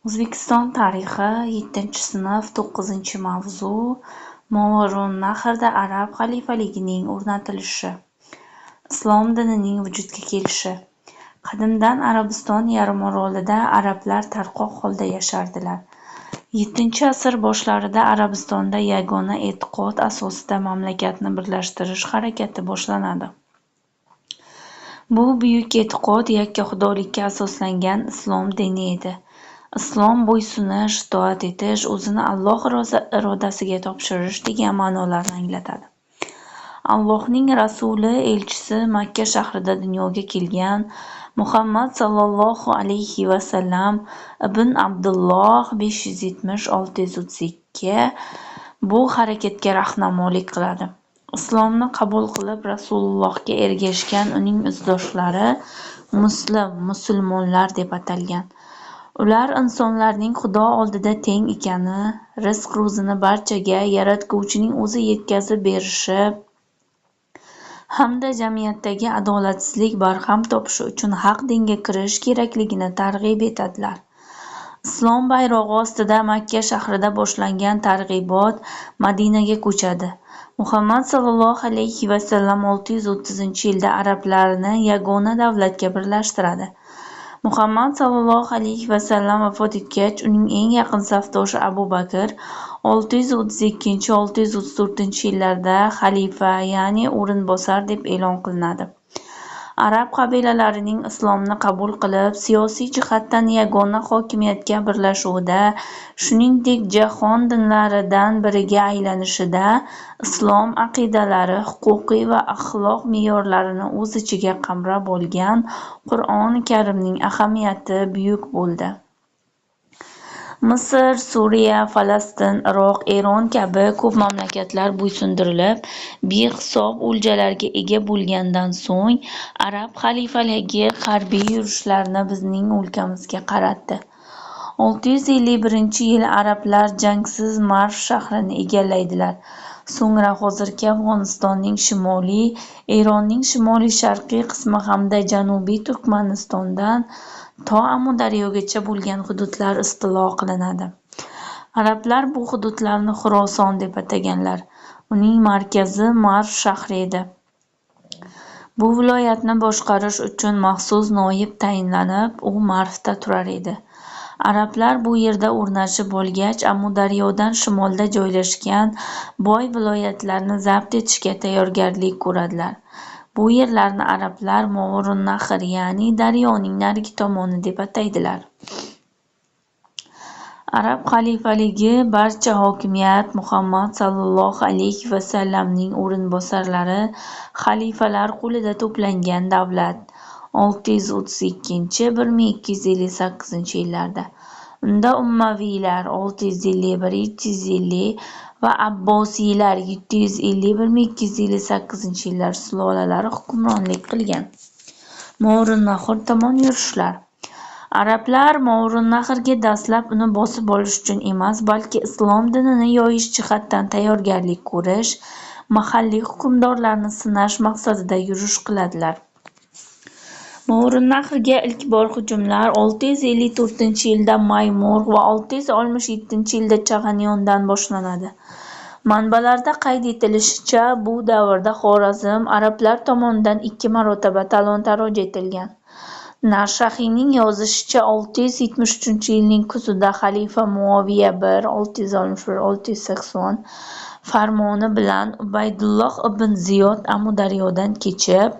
O'zbekiston tarixi 7-sinf 9-mavzu Movarounnahrda arab xalifaligining o'rnatilishi. Islom dinining vujudga kelishi. Qadimdan Arabiston yarimorolida arablar tarqoq holda yashardilar. 7-asr boshlarida Arabistonda yagona e'tiqod asosida mamlakatni birlashtirish harakati boshlanadi. Bu buyuk e'tiqod yakkaxudolikka asoslangan islom dini edi. Islom bo'ysunish, itoat etish, o'zini Alloh irodasiga topshirish degan ma'nolarni anglatadi. Allohning rasuli, elchisi Makka shahrida dunyoga kelgan Muhammad sallallohu alayhi va sallam ibn Abdulloh 570-632 bu harakatga rahnamolik qiladi. Islomni qabul qilib Rasulullohga ergashgan uning izdoshlari musulmonlar deb atalgan. Ular insonlarning Xudo oldida teng ekani, rizq-ro'zini barchaga Yaratguvchining o'zi yetkazib berishi hamda jamiyatdagi adolatsizlik barham topishi uchun haq dinga kirish kerakligini targ'ib etadilar. Islom bayrog'i ostida Makka shahrida boshlangan targ'ibot Madinaga ko'chadi. Muhammad sallallohu alayhi va sallam 630-yilda arablarni yagona davlatga birlashtiradi. Muhammad sallallohu alayhi va sallam vafot etgach, uning eng yaqin safdoshi Abu Bakr 632-634-yillarda xalifa, ya'ni o'rinbosar deb e'lon qilinadi. Arab qabilalarining islomni qabul qilib, siyosiy jihatdan yagona hokimiyatga birlashuvida, shuningdek jahon dinlaridan biriga aylanishida islom aqidalari, huquqiy va axloq me'yorlarini o'z ichiga qamrab olgan Qur'oni Karimning ahamiyati buyuk bo'ldi. Misr, Suriya, Falastin, Iroq, Eron kabi ko'p mamlakatlar bo'ysundirilib, behisob o'ljalarga ega bo'lgandan so'ng, arab xalifaligi harbiy yurishlarni bizning o'lkamizga qaratdi. 651-yil arablar jangsiz Marv shahrini egallaydilar. So'ngra hozirgi Afg'onistonning shimoliy, Eronning shimoliy-sharqiy qismi hamda janubiy Turkmanistondan to Amudaryogacha bo'lgan hududlar istilo qilinadi. Arablar bu hududlarni Xuroson deb ataganlar. Uning markazi Marv shahri edi. Bu viloyatni boshqarish uchun maxsus noyib tayinlanib, u Marvda turar edi. Arablar bu yerda o'rnashib olgach, Amudaryodan shimolda joylashgan boy viloyatlarni zabt etishga tayyorgarlik ko'radilar. Bu yerlarni arablar Movarounnahr, ya'ni daryoning narigi tomoni deb ataydilar. Arab xalifaligi barcha hokimiyat Muhammad sallallohu alayhi va sallamning o'rinbosarlari, xalifalar qo'lida to'plangan davlat. 632-1258-yillarda. Unda Ummaviylar 651-750 va Abbosiylar 750-1258-yillar sulolalari hukmronlik qilgan. Movarounnahr tomon yurishlar. Arablar Movarounnahrga dastlab uni bosib olish uchun emas, balki islom dinini yoyish jihatdan tayyorgarlik ko'rish, mahalliy hukmdorlarni sinash maqsadida yurish qiladilar. Movarounnahrga ilk bor hujumlar 654-yilda Maymur va 667-yilda Chag'aniyondan boshlanadi. Manbalarda qayd etilishicha, bu davrda Xorazm arablar tomonidan 2 marotaba talon-taroj etilgan. Nashahiyning yozishicha, 673-yilning kuzida xalifa Muaviya I 661-680 farmoni bilan Ubaydulloh ibn Ziyod Amudaryodan kechib,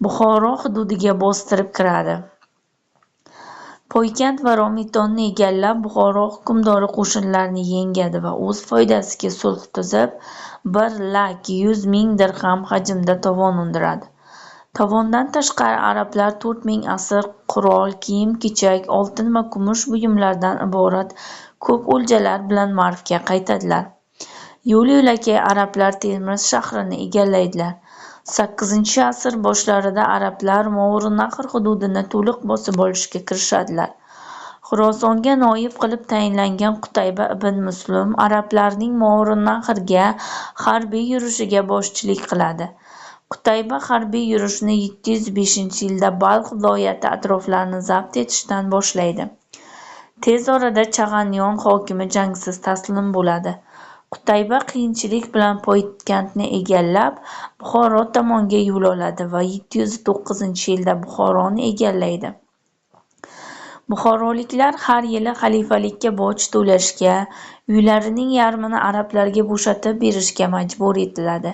Buxoro hududiga bostirib kiradi. Poykand va Romitonni egallab, Buxoro hukmdori qo'shinlarni yengadi va o'z foydasiga sulh tuzib, 1,100,000 dirham hajmda tovon undiradi. Tovondan tashqari arablar 4000 asir qurol, kiyim-kechak, oltin va kumush buyumlardan iborat ko'p o'ljalar bilan Marvga qaytadilar. Yo'l-yo'lakay arablar Termiz shahrini egallaydilar. 8-asr boshlarida arablar Movarounnahr hududini to'liq bosib olishga kirishadilar. Xurosonga noyib qilib tayinlangan Qutayba ibn Muslim arablarning Movarounnahrga harbiy yurishiga boshchilik qiladi. Qutayba harbiy yurishni 705-yilda Balx viloyati atroflarini zabt etishdan boshlaydi. Tez orada Chag'anyon hokimi jangsiz taslim bo'ladi. Qutayba qiyinchilik bilan Poytaxtni egallab, Buxoro tomonga yo'l oladi va 709-yilda Buxoroni egallaydi. Buxoroliklar har yili xalifalikka boj to'lashga, uylarining yarmini arablarga bo'shatib berishga majbur etiladi.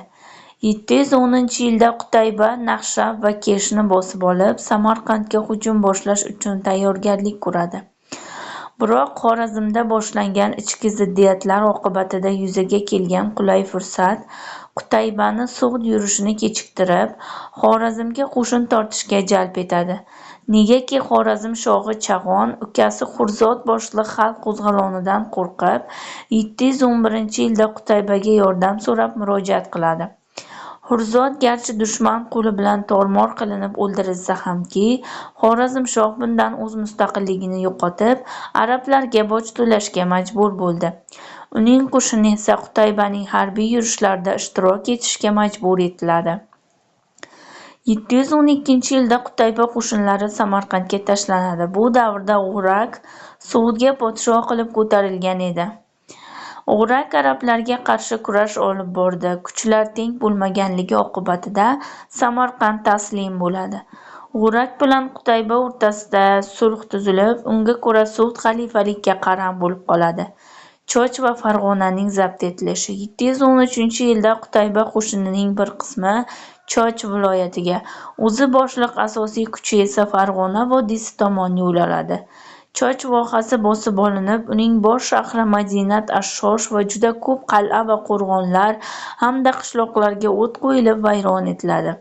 710-yilda Qutayba Naqshab va Keshni bosib olib, Samarqandga hujum boshlash uchun tayyorgarlik ko'radi. Biroq Xorazmda boshlangan ichki ziddiyatlar oqibatida yuzaga kelgan qulay fursat Qutaybani sud yurishini kechiktirib, Xorazmga qo'shin tortishga jalb etadi. Negaki Xorazm shohi Chag'on ukasi Xurzod boshliq xalq qo'zg'olonidan qo'rqib, 711-yilda Qutaybaga yordam so'rab murojaat qiladi. Xurzod garchi dushman qo'li bilan tor-mor qilinib o'ldirilsa hamki, Xorazm shoh bundan o'z mustaqilligini yo'qotib, arablarga boj to'lashga majbur bo'ldi. Uning qo'shini esa Qutaybaning harbiy yurishlarida ishtirok etishga majbur etiladi. 712-yilda Qutayba qo'shinlari Samarqandga tashlanadi. Bu davrda G'urak Suvga podshoh qilib ko'tarilgan edi. G'urak arablarga qarshi kurash olib bordi. Kuchlar teng bo'lmaganligi oqibatida Samarqand taslim bo'ladi. G'urak bilan Qutayba o'rtasida sulh tuzilib, unga ko'ra sud xalifalikka qaram bo'lib qoladi. Choch va Farg'onaning zabt etilishi. 713-yilda Qutayba qo'shinining bir qismi Choch viloyatiga, o'zi boshliq asosiy kuchi esa Farg'ona vodiysi tomon yo'l oladi. Choch vohasi bosib olinib, uning bosh shahri Madinat ash-Shosh va juda ko'p qal'a va qo'rg'onlar hamda qishloqlarga o't qo'yilib vayron etiladi.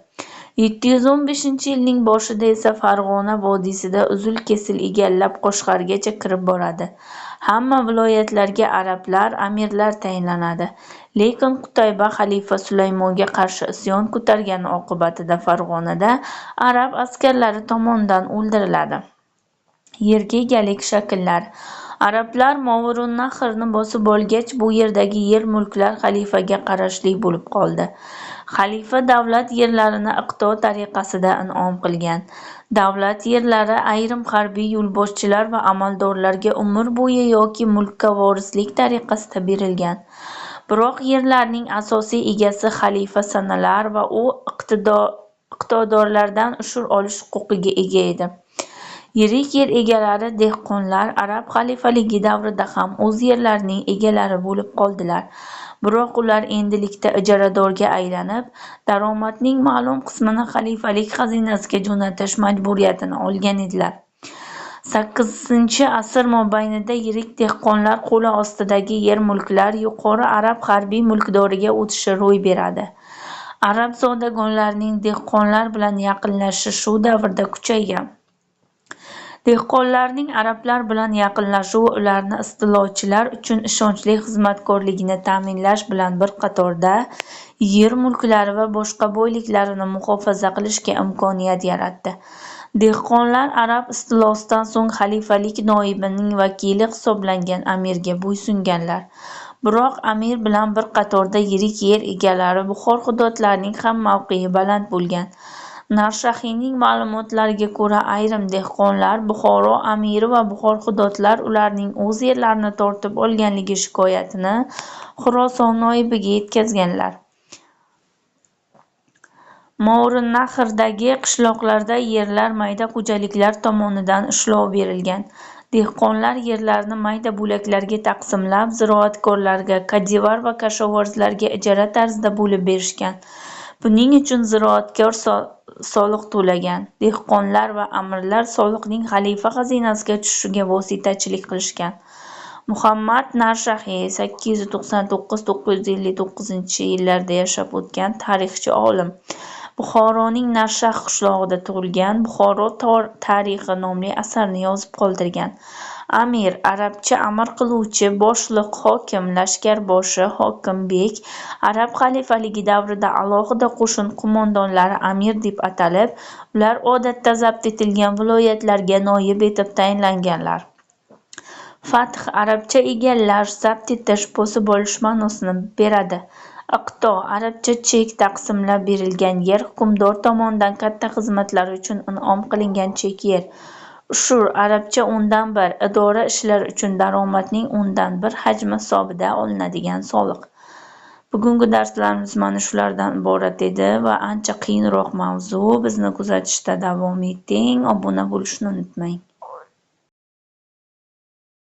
715-yilning boshida esa Farg'ona vodiysida uzil-kesil egallab Qo'shg'argacha kirib boradi. Hamma viloyatlarga arablar, amirlar tayinlanadi. Lekin Qutayba xalifa Sulaymonga qarshi isyon ko'targani oqibatida Farg'onada arab askarlari tomonidan o'ldiriladi. Yerga egalik shakllar. Arablar Movirun-Nahrni bosib olgach, bu yerdagi yer-mulklar xalifaga qarashli bo'lib qoldi. Xalifa davlat yerlarini iqto tariqasida in'om qilgan. Davlat yerlari ayrim harbiy yo'lboshchilar va amaldorlarga umr bo'yi yoki mulkka vorislik tariqasida berilgan. Biroq yerlarning asosiy egasi xalifa sanalar va u iqtidorlardan ushur olish huquqiga ega edi. Yirik yer egalari dehqonlar arab xalifaligi davrida ham o'z yerlarining egalari bo'lib qoldilar. Biroq ular endilikda ijaradorga aylanib, daromadning ma'lum qismini xalifalik xazinasiga jo'natish majburiyatini olgan edilar. 8-asr mobaynida yirik dehqonlar qo'li ostidagi yer-mulklar yuqori arab harbiy mulkdoriga o'tishi ro'y beradi. Arab zodagonlarining dehqonlar bilan yaqinlashishi shu davrda kuchaygan. Dehqonlarning arablar bilan yaqinlashuvi ularni istilochilar uchun ishonchli xizmatkorligini ta'minlash bilan bir qatorda yer-mulklari va boshqa boyliklarini muhofaza qilishga imkoniyat yaratdi. Dehqonlar arab istilosidan so'ng xalifalik noibining vakili hisoblangan amirga bo'ysunganlar. Biroq amir bilan bir qatorda yirik yer egalari Buxor hududlarining ham mavqei baland bo'lgan. Narshahiyning ma'lumotlariga ko'ra, ayrim dehqonlar Buxoro amiri va Buxor hududlar ularning o'z yerlarini tortib olganligi shikoyatini Xuroson noibiga yetkazganlar. Movirun-Nahrdagi qishloqlarda yerlar mayda xo'jaliklar tomonidan ishlov berilgan. Dehqonlar yerlarni mayda bo'laklarga taqsimlab, ziroatkorlarga, kadivar va kashovarzlarga ijara tarzida bo'lib berishgan. Buning uchun ziroatkor soliq to'lagan. Dehqonlar va amirlar soliqning xalifa xazinasiga tushishiga vositachilik qilishgan. Muhammad Narshahiy 899-959-yillarda yashab o'tgan tarixchi olim. Buxoroning Narshah qishlog'ida tug'ilgan, Buxoro tarixi nomli asarni yozib qoldirgan. Amir arabcha amr qiluvchi, boshliq, hokim, lashkarboshi, hokim, bek. Arab xalifaligi davrida alohida qo'shin qo'mondonlari amir deb atalib, ular odatda zabt etilgan viloyatlarga noyib etib tayinlanganlar. Fath arabcha egallash, zabt etish, bosib olish ma'nosini beradi. Iqto arabcha chek, taqsimlab berilgan yer, hukmdor tomonidan katta xizmatlar uchun in'om qilingan chek yer. Ushur arabcha o'ndan bir idora ishlari uchun daromadning o'ndan bir hajmi hisobidan olinadigan soliq. Bugungi darslarimiz mana shulardan iborat edi va ancha qiyinroq mavzu. Bizni kuzatishda davom eting, obuna bo'lishni unutmang.